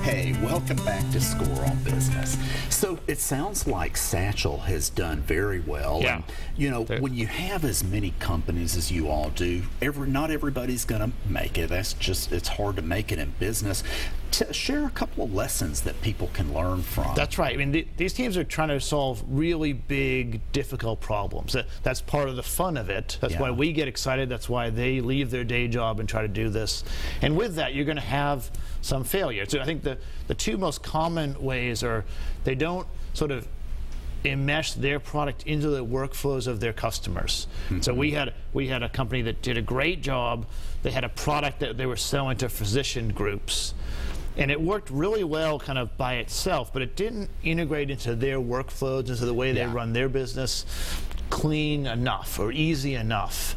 Hey, welcome back to Score on Business. So it sounds like Satchel has done very well. Yeah. And, you know, when you have as many companies as you all do, not everybody's going to make it. It's hard to make it in business. Share a couple of lessons that people can learn from. That's right. I mean, these teams are trying to solve really big, difficult problems. That's part of the fun of it. That's why we get excited. That's why they leave their day job and try to do this. And with that, you're going to have some failure. So I think the two most common ways are they don't sort of enmesh their product into the workflows of their customers. Mm-hmm. So we had a company that did a great job. They had a product that they were selling to physician groups. And it worked really well kind of by itself, but it didn't integrate into their workflows, into the way they run their business clean enough or easy enough.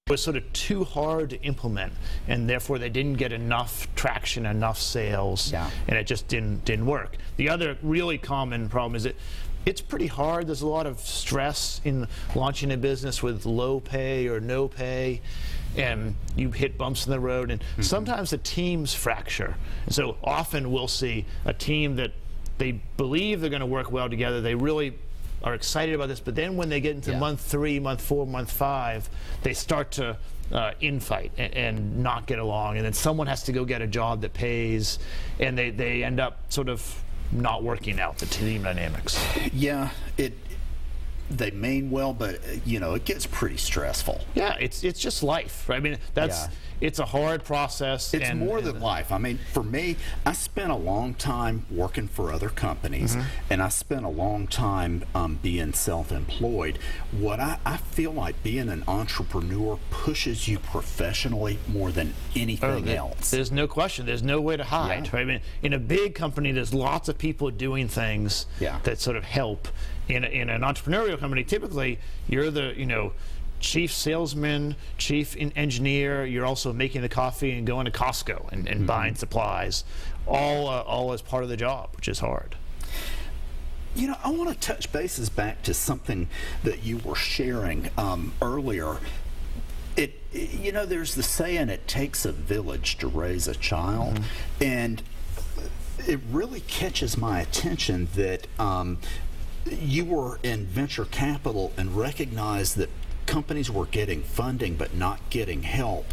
It was sort of too hard to implement, and therefore they didn't get enough traction, enough sales, and it just didn't work. The other really common problem is that it's pretty hard. There's a lot of stress in launching a business with low pay or no pay, and you hit bumps in the road, and sometimes the teams fracture. And so often we'll see a team that they believe they're going to work well together. They really are excited about this, but then when they get into month 3, month 4, month 5, they start to infight and not get along, and then someone has to go get a job that pays, and they end up sort of not working out, the team dynamics. Yeah, they mean well, but you know, it gets pretty stressful. Yeah, it's just life, right? I mean, it's a hard process. It's more than life. I mean, for me, I spent a long time working for other companies, and I spent a long time being self-employed. What I feel like being an entrepreneur pushes you professionally more than anything else. There's no question. There's no way to hide. Right? I mean, in a big company, there's lots of people doing things that sort of help. In an entrepreneurial company, typically you're the chief salesman, chief engineer. You're also making the coffee and going to Costco and buying supplies, all as part of the job, which is hard. You know, I want to touch bases back to something that you were sharing earlier. You know, there's the saying, it takes a village to raise a child, and it really catches my attention that you were in venture capital and recognized that companies were getting funding but not getting help,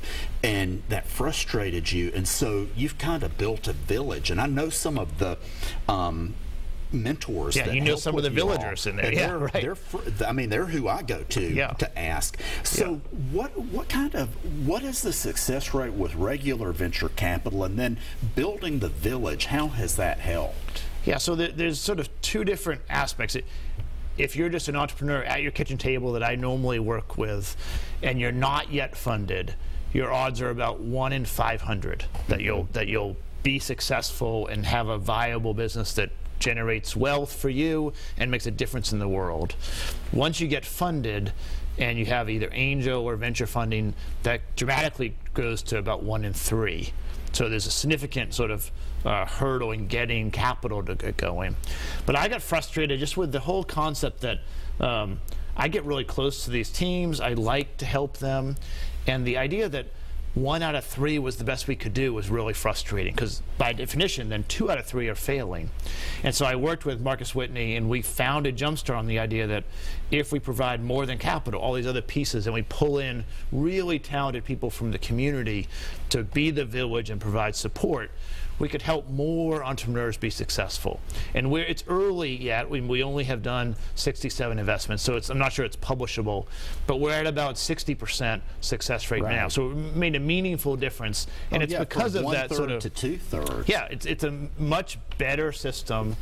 and that frustrated you, and so you've kind of built a village. And I know some of the mentors that you know some of the villagers in there. Yeah, right. I mean, they're who I go to ask. So what is the success rate with regular venture capital, and then building the village? How has that helped? Yeah, so there's sort of two different aspects. If you're just an entrepreneur at your kitchen table that I normally work with, and you're not yet funded, your odds are about 1 in 500 that you'll be successful and have a viable business that generates wealth for you and makes a difference in the world. Once you get funded and you have either angel or venture funding, that dramatically goes to about 1 in 3. So there's a significant sort of hurdle in getting capital to get going. But I got frustrated just with the whole concept that I get really close to these teams. I like to help them. And the idea that 1 out of 3 was the best we could do was really frustrating, because by definition, then 2 out of 3 are failing. And so I worked with Marcus Whitney, and we founded Jumpstart on the idea that if we provide more than capital, all these other pieces, and we pull in really talented people from the community to be the village and provide support, we could help more entrepreneurs be successful. And it's early yet. We only have done 67 investments, so I'm not sure it's publishable, but we're at about 60% success rate now. So it made a meaningful difference, and it's because of that sort of to 2/3. Yeah, it's a much better system,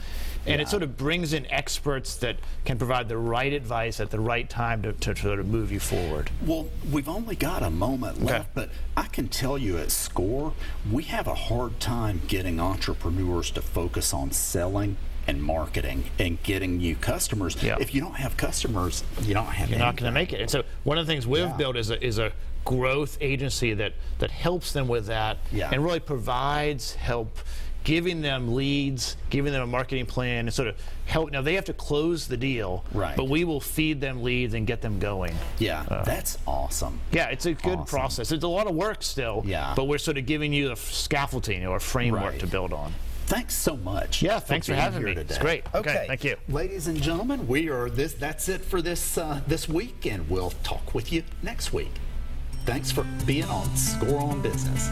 and it sort of brings in experts that can provide the right advice at the right time to sort of move you forward. Well, we've only got a moment left, but I can tell you at Score, we have a hard time getting entrepreneurs to focus on selling and marketing and getting new customers. If you don't have customers, you don't have anything. You're not going to make it. And so one of the things we've built is a growth agency that helps them with that and really provides help, giving them leads, giving them a marketing plan, and sort of help. Now they have to close the deal, but we will feed them leads and get them going. That's awesome. Yeah, it's a good process. It's a lot of work still, but we're sort of giving you the scaffolding or framework to build on. thanks so much. Yeah, thanks for having me. Today. It's great. Okay, thank you. Ladies and gentlemen, that's it for this week, and we'll talk with you next week. Thanks for being on Score on Business.